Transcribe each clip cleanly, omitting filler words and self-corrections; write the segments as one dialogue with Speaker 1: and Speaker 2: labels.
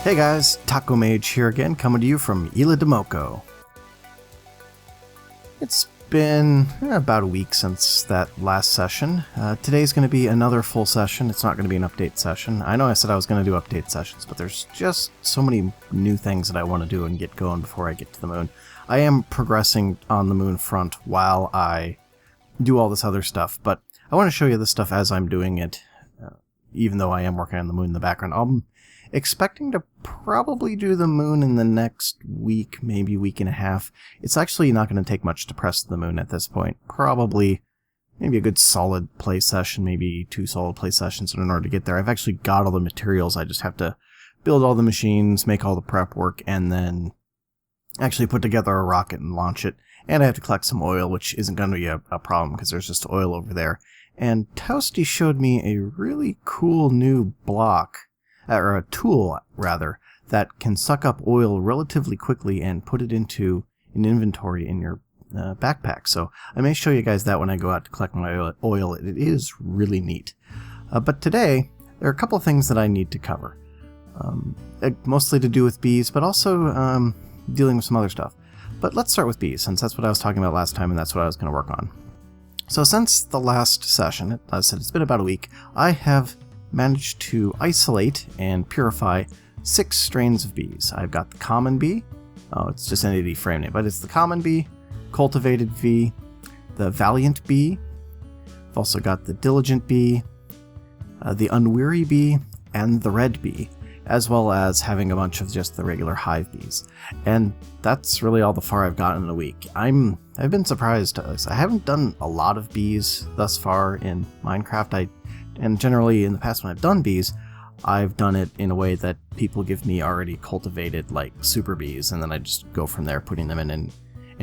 Speaker 1: Hey guys, Taco Mage here again, coming to you from Isla de Moco. It's been about a week since that last session. Today's going to be another full session. It's not going to be an update session. I know I said I was going to do update sessions, but there's just so many new things that I want to do and get going before I get to the moon. I am progressing on the moon front while I do all this other stuff, but I want to show you this stuff as I'm doing it, even though I am working on the moon in the background. I'm expecting to probably do the moon in the next week, maybe week and a half. It's actually not going to take much to press the moon at this point. Probably maybe a good solid play session, maybe 2 solid play sessions in order to get there. I've actually got all the materials. I just have to build all the machines, make all the prep work, and then actually put together a rocket and launch it. And I have to collect some oil, which isn't going to be a problem because there's just oil over there. And Toasty showed me a really cool new block, or a tool, rather, that can suck up oil relatively quickly and put it into an inventory in your backpack. So I may show you guys that when I go out to collect my oil. It is really neat. But today, there are a couple of things that I need to cover. Mostly to do with bees, but also dealing with some other stuff. But let's start with bees, since that's what I was talking about last time, and that's what I was going to work on. So since the last session, as I said, it's been about a week, I have managed to isolate and purify 6 strains of bees. I've got the common bee. Oh, it's just an AD frame name, but it's the common bee, cultivated bee, the valiant bee. I've also got the diligent bee, the unweary bee, and the red bee, as well as having a bunch of just the regular hive bees. And that's really all the far I've gotten in a week. I've been surprised. I haven't done a lot of bees thus far in Minecraft. And generally, in the past when I've done bees, I've done it in a way that people give me already cultivated, like, super bees, and then I just go from there, putting them in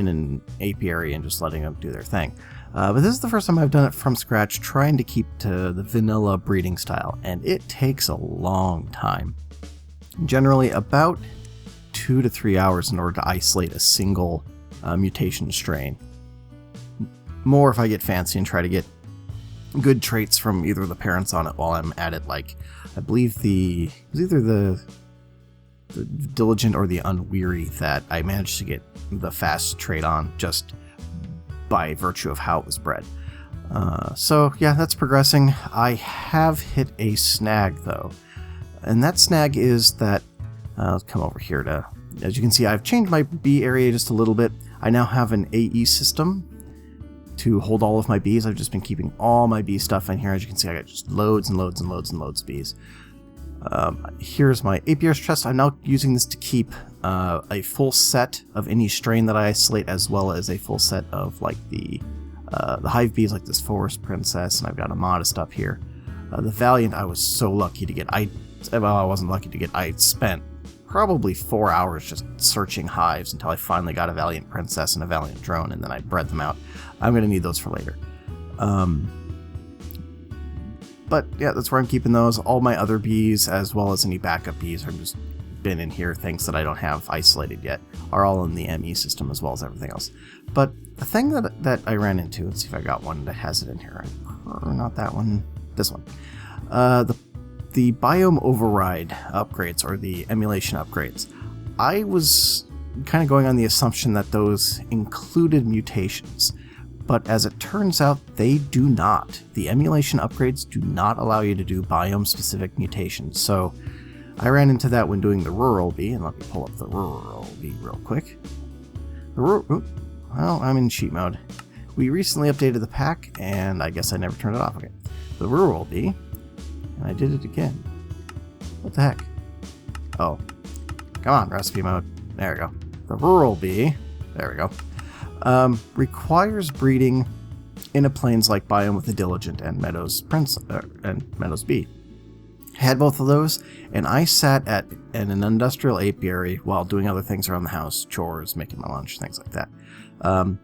Speaker 1: an apiary and just letting them do their thing. But this is the first time I've done it from scratch, trying to keep to the vanilla breeding style, and it takes a long time. Generally, about 2 to 3 hours in order to isolate a single mutation strain. More if I get fancy and try to get good traits from either the parents on it while I'm at it, like I believe it was either the diligent or the unweary that I managed to get the fast trait on just by virtue of how it was bred. So yeah, that's progressing. I have hit a snag though, and that snag is that let's come over here to, as you can see, I've changed my bee area just a little bit. I now have an AE system to hold all of my bees. I've just been keeping all my bee stuff in here. As you can see, I got just loads and loads and loads and loads of bees. Here's my apiary's chest. I'm now using this to keep a full set of any strain that I isolate, as well as a full set of like the hive bees, like this forest princess, and I've got a modest up here. The valiant, I was so lucky to get. I wasn't lucky to get. I spent probably 4 hours just searching hives until I finally got a valiant princess and a valiant drone, and then I bred them out. I'm going to need those for later. But yeah, that's where I'm keeping those. All my other bees, as well as any backup bees, are just been in here. Things that I don't have isolated yet are all in the ME system, as well as everything else. But the thing that I ran into, let's see if I got one that has it in here. Not that one. This one. The biome override upgrades, or the emulation upgrades. I was kind of going on the assumption that those included mutations, but as it turns out, they do not. The emulation upgrades do not allow you to do biome-specific mutations, so I ran into that when doing the rural bee, and let me pull up the rural bee real quick. Well, I'm in cheat mode. We recently updated the pack, and I guess I never turned it off again. The rural bee, and I did it again. What the heck? Oh. Come on, recipe mode. There we go. The rural bee, there we go, requires breeding in a plains-like biome with a diligent and meadows bee. Had both of those, and I sat at an industrial apiary while doing other things around the house, chores, making my lunch, things like that. For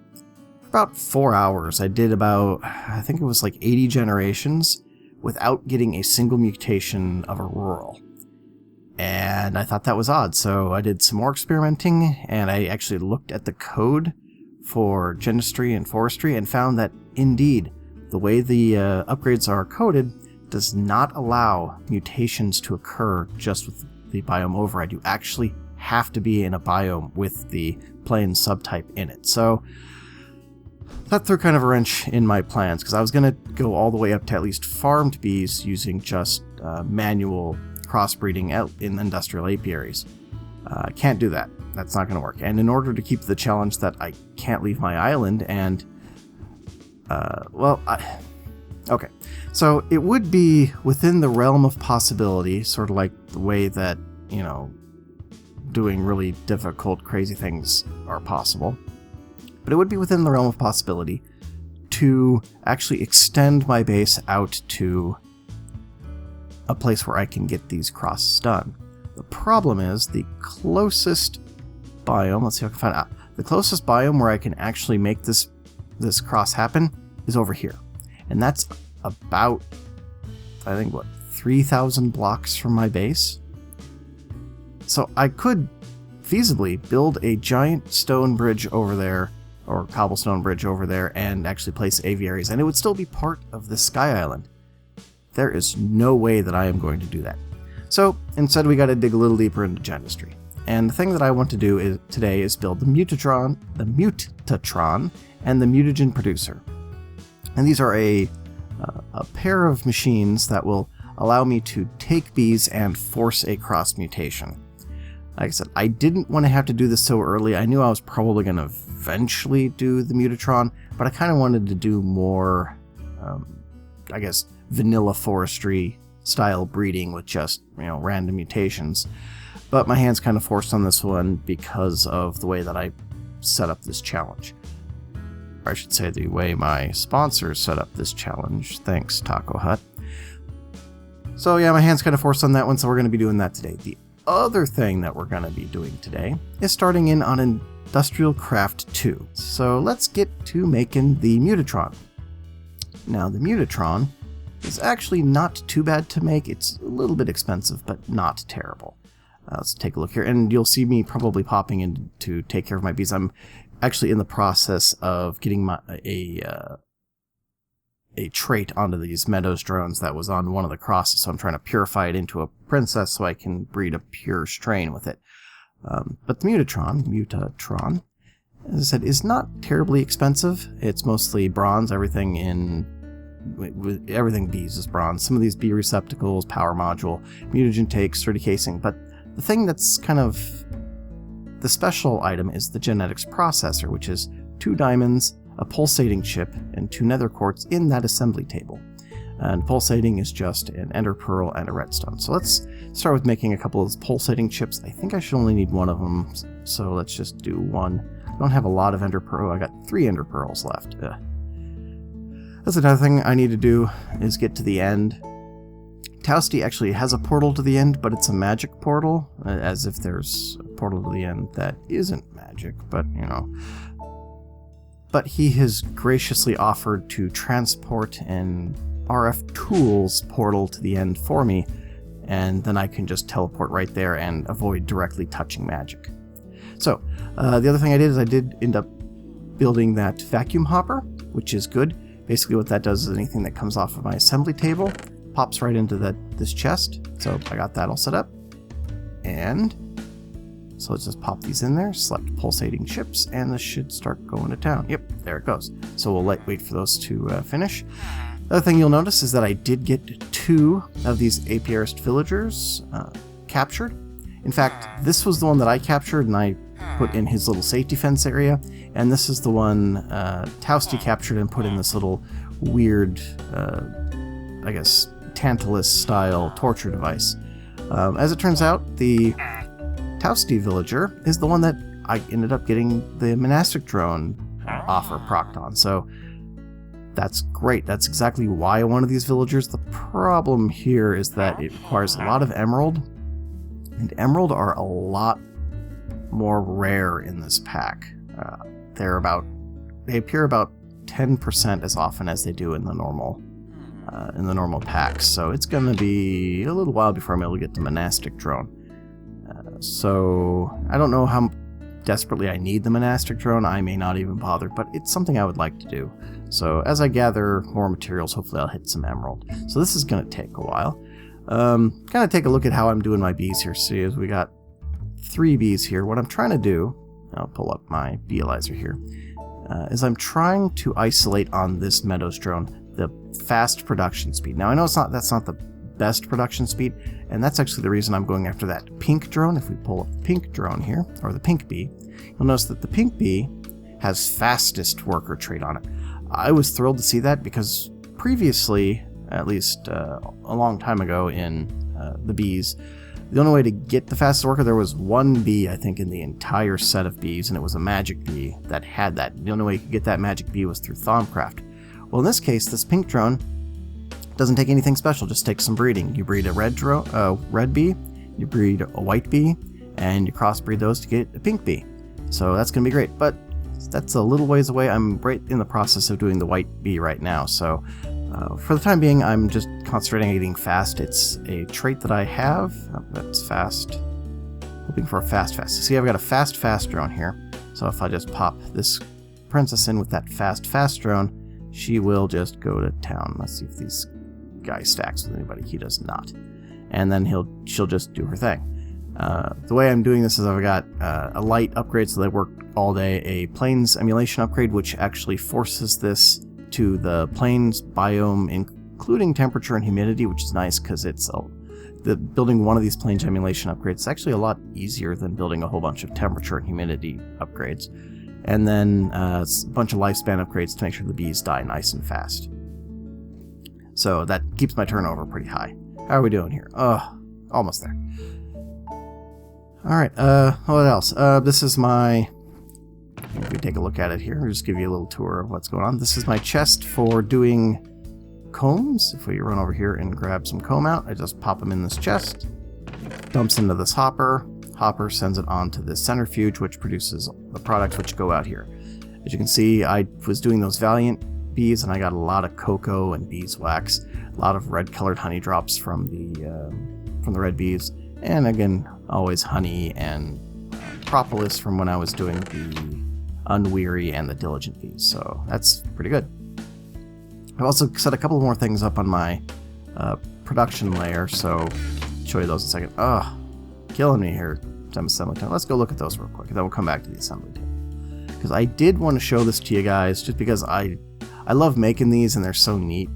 Speaker 1: about 4 hours, I did about, I think it was like 80 generations without getting a single mutation of a rural. And I thought that was odd, so I did some more experimenting, and I actually looked at the code for genistry and forestry and found that, indeed, the way the upgrades are coded does not allow mutations to occur just with the biome override. You actually have to be in a biome with the plain subtype in it. So that threw kind of a wrench in my plans, because I was going to go all the way up to at least farmed bees using just manual crossbreeding out in industrial apiaries. Can't do that. That's not going to work. And in order to keep the challenge that I can't leave my island and... okay. So it would be within the realm of possibility, sort of like the way that, you know, doing really difficult, crazy things are possible. But it would be within the realm of possibility to actually extend my base out to a place where I can get these crosses done. The problem is the closest biome, let's see if I can find out, the closest biome where I can actually make this cross happen is over here. And that's about, I think, what, 3,000 blocks from my base? So I could feasibly build a giant stone bridge over there, or cobblestone bridge over there, and actually place aviaries, and it would still be part of the Sky Island. There is no way that I am going to do that. So instead we got to dig a little deeper into Genistry. And the thing that I want to do today is build the mutatron, and the mutagen producer. And these are a pair of machines that will allow me to take bees and force a cross mutation. Like I said, I didn't want to have to do this so early. I knew I was probably going to eventually do the mutatron, but I kind of wanted to do more, I guess, vanilla forestry style breeding with just, you know, random mutations. But my hand's kind of forced on this one because of the way that I set up this challenge. Or I should say the way my sponsors set up this challenge. Thanks, Taco Hut. So yeah, my hand's kind of forced on that one, so we're going to be doing that today. The other thing that we're going to be doing today is starting in on Industrial Craft 2. So let's get to making the mutatron. Now the mutatron is actually not too bad to make. It's a little bit expensive, but not terrible. Let's take a look here, and you'll see me probably popping in to take care of my bees. I'm actually in the process of getting a trait onto these Meadows drones that was on one of the crosses, so I'm trying to purify it into a princess so I can breed a pure strain with it. But the mutatron, as I said, is not terribly expensive. It's mostly bronze. Everything bees is bronze. Some of these bee receptacles, power module, mutagen take, sturdy casing. But the thing that's kind of the special item is the genetics processor, which is 2 diamonds, a pulsating chip, and 2 nether quartz in that assembly table. And pulsating is just an ender pearl and a redstone. So let's start with making a couple of those pulsating chips. I think I should only need one of them, so let's just do one. I don't have a lot of ender pearl. I got 3 ender pearls left. That's another thing I need to do, is get to the end. Toasty actually has a portal to the end, but it's a magic portal, as if there's a portal to the end that isn't magic, but you know. But he has graciously offered to transport an RF Tools portal to the end for me, and then I can just teleport right there and avoid directly touching magic. So, the other thing I did is I did end up building that vacuum hopper, which is good. Basically what that does is anything that comes off of my assembly table pops right into this chest. So I got that all set up. And so let's just pop these in there, select pulsating chips, and this should start going to town. Yep, there it goes. So we'll wait for those to finish. The other thing you'll notice is that I did get 2 of these apiarist villagers captured. In fact, this was the one that I captured and I put in his little safety fence area, and this is the one Toasty captured and put in this little weird, I guess, Tantalus-style torture device. As it turns out, the Toasty villager is the one that I ended up getting the monastic drone offer procced on, so that's great. That's exactly why I wanted these villagers. The problem here is that it requires a lot of emerald, and emerald are a lot more rare in this pack. They appear about 10% as often as they do in the normal packs, so it's gonna be a little while before I'm able to get the monastic drone. So I don't know how desperately I need the monastic drone, I may not even bother, but it's something I would like to do. So as I gather more materials, hopefully I'll hit some emerald. So this is going to take a while. Kind of take a look at how I'm doing my bees here. See, as we got 3 bees here. What I'm trying to do, I'll pull up my beealyzer here, is I'm trying to isolate on this Meadows drone the fast production speed. Now I know that's not the best production speed, and that's actually the reason I'm going after that pink drone. If we pull up the pink drone here, or the pink bee, you'll notice that the pink bee has fastest worker trait on it. I was thrilled to see that because previously, at least a long time ago in the bees, the only way to get the fastest worker, there was one bee, I think, in the entire set of bees, and it was a magic bee that had that. The only way you could get that magic bee was through Thaumcraft. Well, in this case, this pink drone doesn't take anything special, just takes some breeding. You breed a red bee, you breed a white bee, and you crossbreed those to get a pink bee. So that's going to be great, but that's a little ways away. I'm right in the process of doing the white bee right now, so for the time being, I'm just concentrating on getting fast. It's a trait that I have that's fast. Hoping for a fast. See, I've got a fast drone here, so if I just pop this princess in with that fast drone, she will just go to town. Let's see if these guy stacks with anybody. He does not. And then she'll just do her thing. The way I'm doing this is I've got a light upgrade so they work all day, a plains emulation upgrade which actually forces this to the plains biome, including temperature and humidity, which is nice because it's building one of these plains emulation upgrades is actually a lot easier than building a whole bunch of temperature and humidity upgrades. And then a bunch of lifespan upgrades to make sure the bees die nice and fast. So that keeps my turnover pretty high. How are we doing here? Almost there. Alright, what else? This is my... If we take a look at it here, I'll just give you a little tour of what's going on. This is my chest for doing combs. If we run over here and grab some comb out, I just pop them in this chest. Dumps into this hopper. Hopper sends it on to this centrifuge, which produces the products which go out here. As you can see, I was doing those Valiant bees, and I got a lot of cocoa and beeswax, a lot of red-colored honey drops from the red bees, and again, always honey and propolis from when I was doing the Unweary and the Diligent bees. So that's pretty good. I've also set a couple more things up on my production layer, so I'll show you those in a second. Killing me here. Assembly table. Let's go look at those real quick, and then we'll come back to the assembly table. Because I did want to show this to you guys, just because I love making these and they're so neat.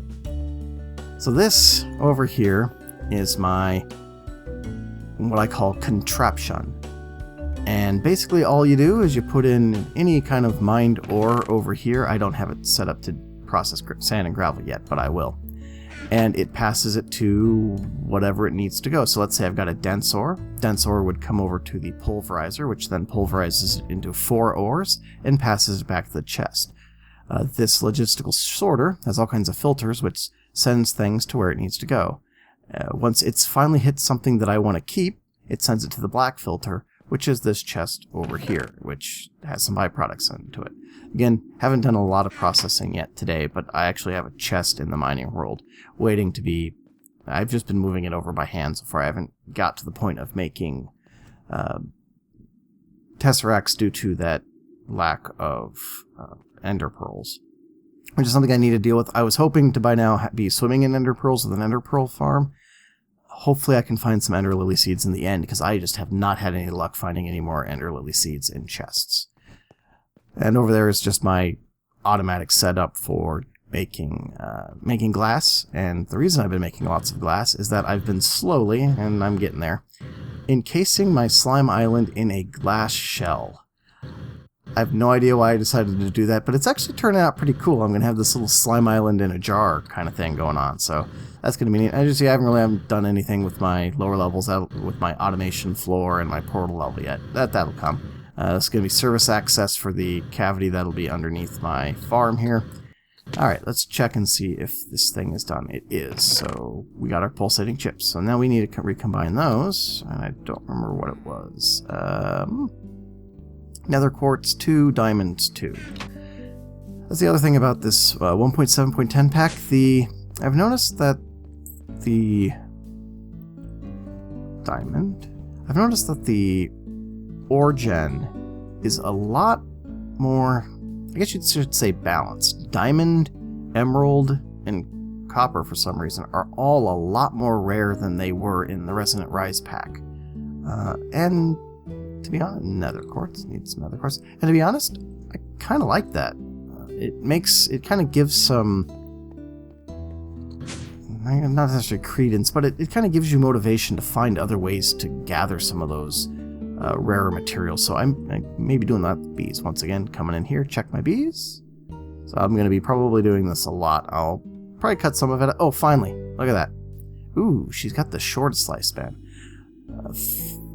Speaker 1: So this over here is my what I call contraption. And basically all you do is you put in any kind of mined ore over here. I don't have it set up to process sand and gravel yet, but I will. And it passes it to whatever it needs to go. So let's say I've got a dense ore. Dense ore would come over to the pulverizer, which then pulverizes it into 4 ores and passes it back to the chest. This logistical sorter has all kinds of filters, which sends things to where it needs to go. Once it's finally hit something that I want to keep, it sends it to the black filter, which is this chest over here, which has some byproducts into it. Again, haven't done a lot of processing yet today, but I actually have a chest in the mining world waiting to be... I've just been moving it over by hand so far. I haven't got to the point of making tesseracts due to that lack of ender pearls, which is something I need to deal with. I was hoping to by now be swimming in ender pearls with an ender pearl farm. Hopefully I can find some ender lily seeds in the end, because I just have not had any luck finding any more ender lily seeds in chests. And over there is just my automatic setup for making glass. And the reason I've been making lots of glass is that I've been slowly, and I'm getting there, encasing my slime island in a glass shell. I have no idea why I decided to do that, but it's actually turned out pretty cool. I'm going to have this little slime island in a jar kind of thing going on, so that's going to be neat. I haven't done anything with my lower levels, with my automation floor and my portal level yet. That'll come. This is going to be service access for the cavity that'll be underneath my farm here. Alright, let's check and see if this thing is done. It is. So we got our pulsating chips. So now we need to recombine those, and I don't remember what it was. Nether quartz 2, diamonds 2. That's the other thing about this 1.7.10 pack. I've noticed that the diamond... I've noticed that the oregen is a lot more, I guess you should say balanced. Diamond, emerald, and copper, for some reason, are all a lot more rare than they were in the Resonant Rise pack. And to be honest, nether quartz, need some nether quartz. And to be honest, I kind of like that. It kind of gives some, not necessarily credence, but it kind of gives you motivation to find other ways to gather some of those rarer materials. So I may be doing that with bees. Once again, coming in here, check my bees. So I'm going to be probably doing this a lot. I'll probably cut some of it. Oh, finally, look at that. Ooh, she's got the shortest lifespan.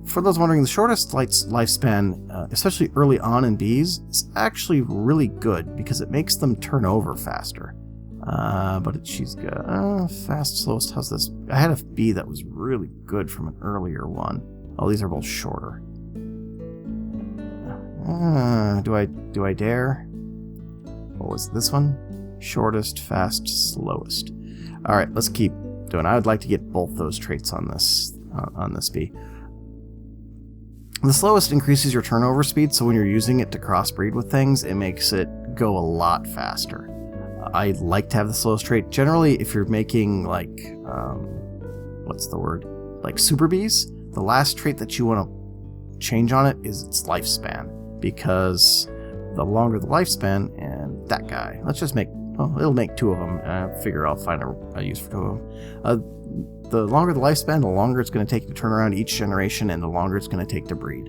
Speaker 1: For those wondering, the shortest lifespan, especially early on in bees, is actually really good because it makes them turn over faster. But she's got fast, slowest. How's this? I had a bee that was really good from an earlier one. Oh, these are both shorter. Do I dare? What was this one? Shortest, fast, slowest. All right, let's keep doing. I would like to get both those traits on this bee. The slowest increases your turnover speed, so when you're using it to crossbreed with things, it makes it go a lot faster. I like to have the slowest trait. Generally, if you're making like, what's the word? Like super bees, the last trait that you want to change on it is its lifespan, because the longer the lifespan, and that guy, let's just make, well, it'll make two of them. I figure I'll find a use for two of them. The longer the lifespan, the longer it's going to take to turn around each generation, and the longer it's going to take to breed.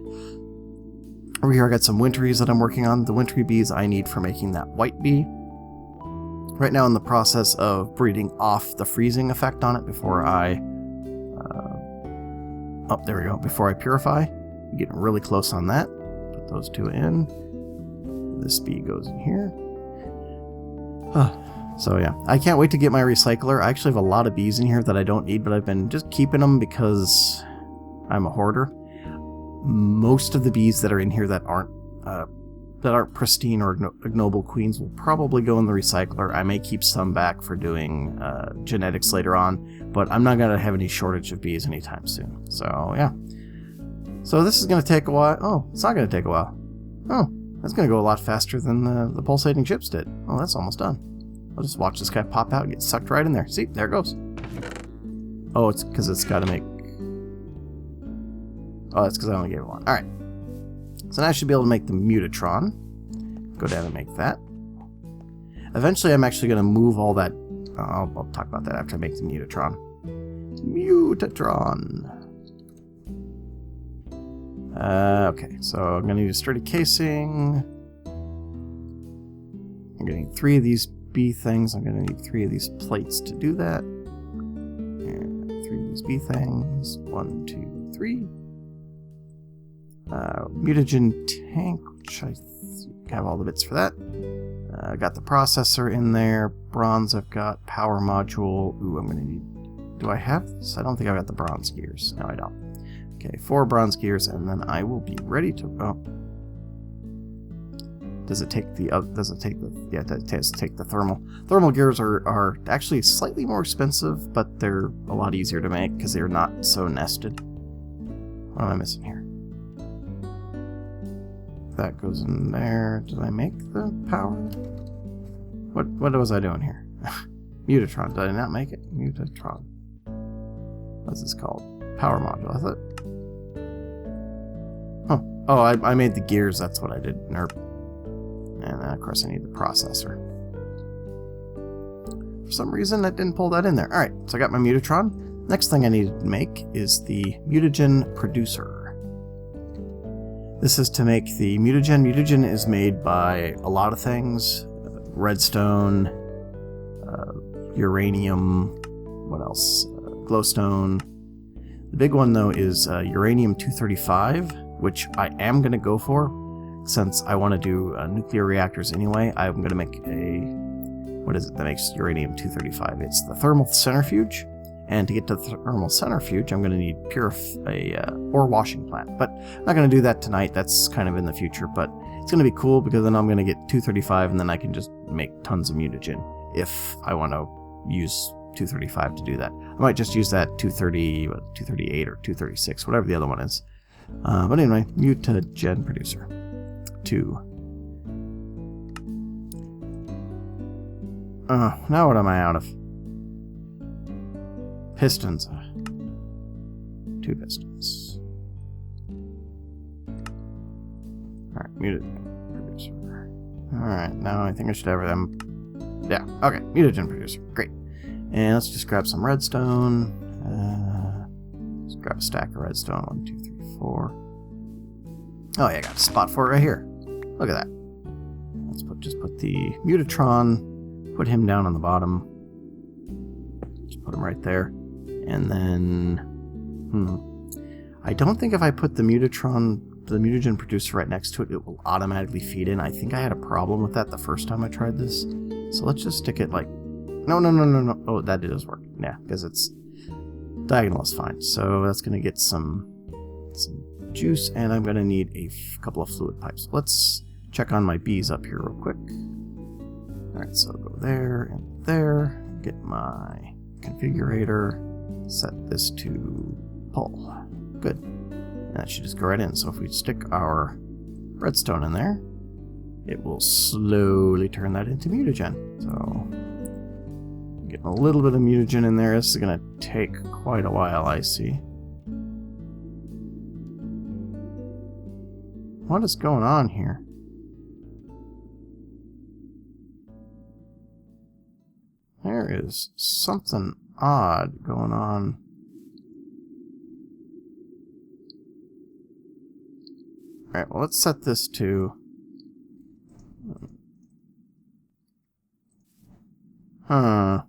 Speaker 1: Over here I got some wintries that I'm working on. The wintry bees I need for making that white bee. Right now in the process of breeding off the freezing effect on it before I... oh, there we go. Before I purify. I'm getting really close on that. Put those two in. This bee goes in here. So yeah, I can't wait to get my recycler. I actually have a lot of bees in here that I don't need, but I've been just keeping them because I'm a hoarder. Most of the bees that are in here that aren't pristine or ignoble queens will probably go in the recycler. I may keep some back for doing genetics later on, but I'm not going to have any shortage of bees anytime soon. So yeah. So this is going to take a while. Oh, it's not going to take a while. Oh, that's going to go a lot faster than the pulsating chips did. Oh, that's almost done. I'll just watch this guy pop out and get sucked right in there. See, there it goes. Oh, it's because it's got to make... Oh, that's because I only gave it one. Alright. So now I should be able to make the mutatron. Go down and make that. Eventually, I'm actually going to move all that... I'll talk about that after I make the mutatron. Mutatron. Okay, so I'm going to need a sturdy casing. I'm going to need 3 of these bee things. I'm going to need 3 of these plates to do that. And 3 of these bee things. 1, 2, 3. Mutagen tank, which I have all the bits for that. Got the processor in there. Bronze I've got. Power module. Ooh, I'm going to need... Do I have this? I don't think I've got the bronze gears. No, I don't. Okay, 4 bronze gears, and then I will be ready to... Oh. Does it take the... Yeah, it does take the thermal. Thermal gears are actually slightly more expensive, but they're a lot easier to make because they're not so nested. What am I missing here? That goes in there. Did I make the power? What was I doing here? Mutatron. Did I not make it? Mutatron. What's this called? Power module. I thought... Oh, I made the gears. That's what I did. Nerp. And of course I need the processor. For some reason I didn't pull that in there. Alright, so I got my Mutatron. Next thing I need to make is the mutagen producer. This is to make the mutagen. Mutagen is made by a lot of things. Redstone, uranium, what else? Glowstone. The big one though is uranium-235, which I am going to go for. Since I want to do nuclear reactors anyway, I'm going to make a... What is it that makes uranium-235? It's the thermal centrifuge. And to get to the thermal centrifuge, I'm going to need ore washing plant. But I'm not going to do that tonight. That's kind of in the future. But it's going to be cool because then I'm going to get 235 and then I can just make tons of mutagen if I want to use 235 to do that. I might just use that 238 or 236, whatever the other one is. But anyway, mutagen producer. 2. Oh, now what am I out of? Pistons. 2 pistons. Alright, mutagen producer. Alright, now I think I should have them. Yeah, okay, mutagen producer. Great. And let's just grab some redstone. Let's grab a stack of redstone. 1, 2, 3, 4. Oh yeah, I got a spot for it right here. Look at that. Let's just put the mutatron, put him down on the bottom. Just put him right there. And then, I don't think if I put the mutagen producer right next to it, it will automatically feed in. I think I had a problem with that the first time I tried this. So let's just stick it like, no. Oh, that does work. Yeah, because it's diagonal is fine. So that's going to get some juice, and I'm going to need a couple of fluid pipes. Let's check on my bees up here real quick. Alright, so go there and there. Get my configurator. Set this to pull. Good. And that should just go right in. So if we stick our redstone in there, it will slowly turn that into mutagen. So, getting a little bit of mutagen in there. This is going to take quite a while, I see. What is going on here? There is something odd going on. Alright, well, let's set this to... Huh.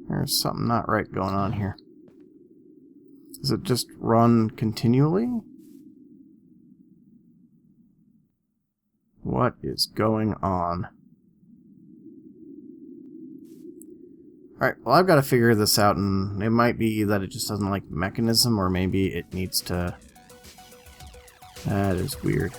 Speaker 1: There's something not right going on here. Does it just run continually? What is going on? Alright, well, I've got to figure this out, and it might be that it just doesn't like the mechanism, or maybe it needs to... That is weird.